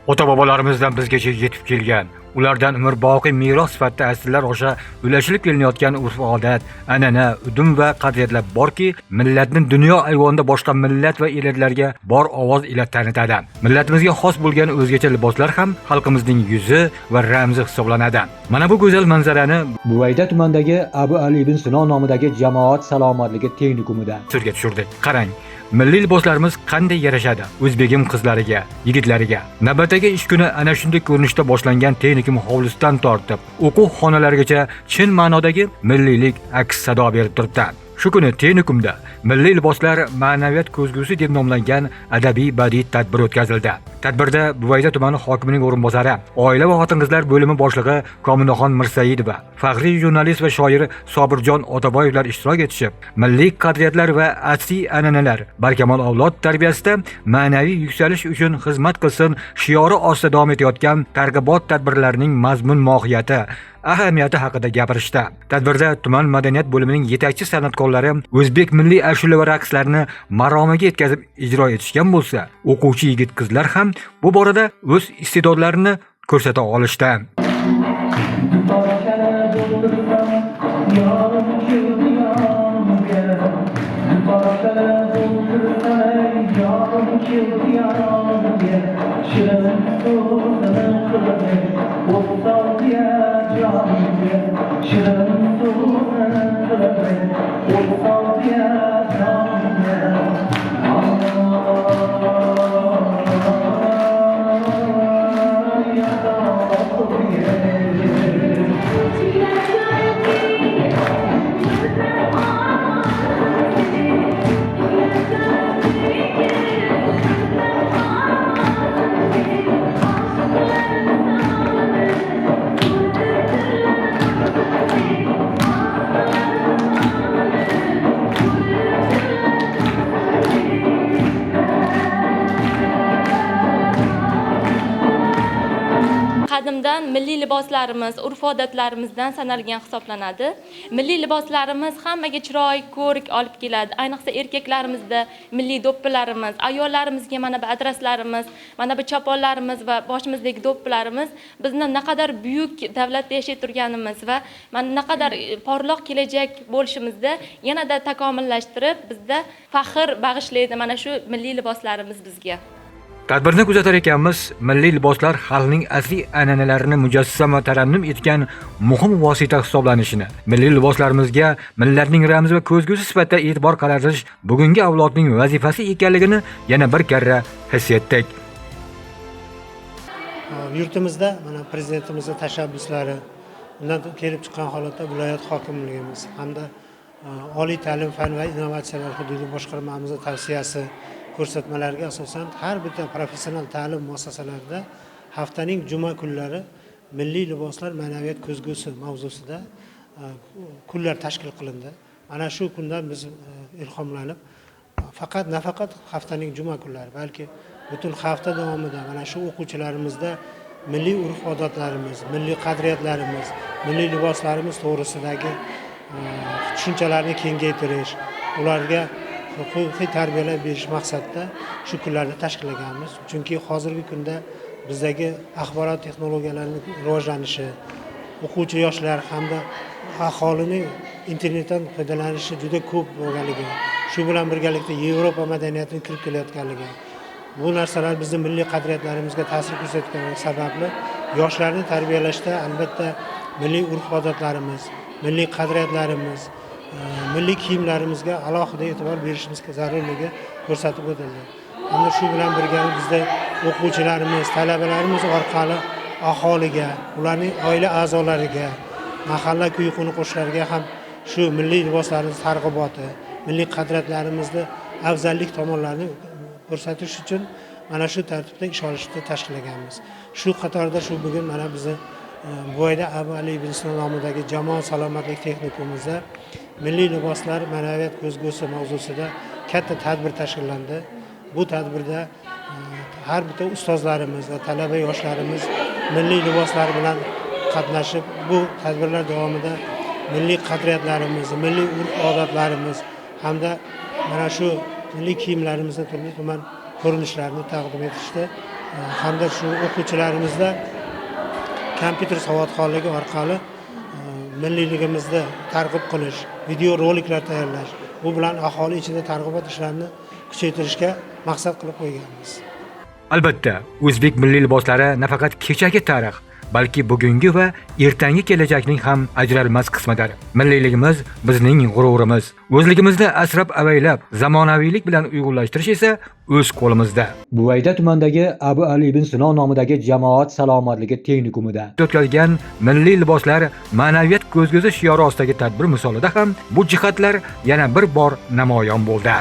Ota-bobolarimizdan bizgacha yetib kelgan, ulardan umrboqiy meros sifatida asrlar osha ulashilib kelinayotgan urf-odat, an'ana, udum va qadriyatlar borki, millatni dunyo ayvonida boshqa millat va elatlarga bor ovoz ila tanitadi. Millatimizga xos bo'lgan o'zgacha liboslar ham xalqimizning yuzi va ramzi hisoblanadi. Mana bu go'zal manzarani Buvayda tumanidagi Abu Ali ibn Sino nomidagi jamoat salomatligi texnikumida surga tushirdik. Qarang, milliy liboslarimiz qanday yarashadi o'zbegim qizlariga, yigitlariga. Navbatdagi ish kuni ana shunday ko'rinishda boshlangan texnikum hovlisidan tortib, o'quv xonalarigacha chin ma'nodagi milliylik aks sado berib turibdi. Shu kuni texnikumda milliy liboslar ma'naviyat ko'zgusi deb nomlangan adabiy badiiy tadbir o'tkazildi. Tadbirda Buvayda tumani hokimining o'rinbosari, oila va xotin-qizlar bo'limi boshlig'i Kominaxon Mirsaidova, faxriy jurnalist va shoir Sobirjon Otaboyevlar ishtirok etishib, milliy qadriyatlar va asriy an'analar barkamol avlod tarbiyasida ma'naviy yuksalish uchun xizmat qilsin shiori ostida davom etayotgan targ'ibot tadbirlarining mazmun mohiyati, ahamiyati haqida gapirishdi. Tadbirda tuman madaniyat bo'limining yetakchi san'atkorlari o'zbek milliy ashula va raqslarini maromiga yetkazib ijro etishgan bo'lsa, o'quvchi yigit-qizlar ham bu borada o'z iste'dodlarini ko'rsata olishdi. Qadimdan milliy liboslarimiz urf-odatlarimizdan sanalgan hisoblanadi. Milliy liboslarimiz hammaga chiroy, ko'rik olib keladi. Ayniqsa erkaklarimizda milliy do'ppilarimiz, ayollarimizga mana bu adreslarimiz, mana bu choponlarimiz va boshimizdagi do'ppilarimiz bizni naqadar buyuk davlatda yashab turganimiz va mana naqadar porloq kelajak bo'lishimizda yanada takomillashtirib, bizda faxr bag'ishlaydi mana shu milliy liboslarimiz bizga. Tadbirni kuzatar ekanmiz, milliy liboslar xalqning asriy an'analarini mujassam va tarannum etgan muhim vosita hisoblanishini, milliy liboslarimizga millatning ramzi va ko'zgusi sifatida e'tibor qaratish bugungi avlodning vazifasi ekanligini yana bir karra his etdik. Yurtimizda mana prezidentimizning tashabbuslari, undan kelib chiqqan holatda viloyat hokimligimiz hamda oliy ta'lim fan va innovatsiyalar hududiy boshqarmamizning tavsiyasi ko'rsatmalariga asosan har bitta professional ta'lim muassasalarida haftaning juma kunlari milliy liboslar ma'naviyat ko'zgusi mavzusida kunlar tashkil qilindi. Mana shu kundan biz ilhomlanib nafaqat haftaning juma kunlari, balki butun hafta davomida mana shu o'quvchilarimizda milliy urf-odatlarimiz, milliy qadriyatlarimiz, milliy liboslarimiz to'g'risidagi tushunchalarni kengaytirish, ularga huquqiy tarbiyalar berish maqsadida shu kunlarni tashkillaganmiz. Chunki hozirgi kunda bizdagi axborot texnologiyalarining rivojlanishi, o'quvchi yoshlar hamda aholining internetdan foydalanishi juda ko'p bo'lganligi, shu bilan birgalikda Yevropa madaniyatining kirib kelayotganligi, bu narsalar bizning milliy qadriyatlarimizga ta'sir ko'rsatgani sababli yoshlarni tarbiyalashda albatta milliy urf-odatlarimiz, milliy qadriyatlarimiz, milliy kiyimlarimizga alohida e'tibor berishimiz zarurligi ko'rsatib o'tildi. Hamda shu bilan birga bizda o'quvchilarimiz, talabalarimiz orqali aholiga, ularning oila a'zolariga, mahalla kuy-qo'ni qo'shiqlariga ham shu milliy liboslarimiz targ'iboti, milliy qadriyatlarimizni afzallik tomonlarini ko'rsatish uchun mana shu tartibda ish olishni tashkillaganmiz. Shu qatorda shu bugun mana bizni Buvayda Abu Ali ibn Sino nomidagi jamoat salomatlik texnikumimizda milliy liboslar ma'naviyat ko'zgusi mavzusida katta tadbir tashkillandi. Bu tadbirda har bitta ustozlarimiz va talaba yoshlarimiz milliy liboslar bilan qatnashib, bu tadbirlar davomida milliy qadriyatlarimiz, milliy urf-odatlarimiz hamda mana shu milliy kiyimlarimizni turli tuman ko'rinishlarini taqdim etishdi hamda shu o'quvchilarimizda kompyuter savodxonligi orqali milliyligimizni targ'ib qilish, video roliklar tayyorlash, bu bilan aholi ichida targ'ibot ishlarini kuchaytirishga maqsad qilib qo'yganmiz. Albatta, o'zbek milliy liboslari nafaqat kechagi tarix, balki bugungi va ertangi kelajakning ham ajralmas qismidir. Milliyligimiz bizning g'ururimiz. O'zligimizni asrab-avaylab, zamonaviylik bilan uyg'unlashtirish esa o'z qo'limizda. Buvayda tumanidagi Abu Ali ibn Sino nomidagi jamoat salomatligi texnikumida o'tkazilgan milliy liboslar ma'naviyat ko'zgusi shiori ostidagi tadbir misolida ham bu jihatlar yana bir bor namoyon bo'ldi.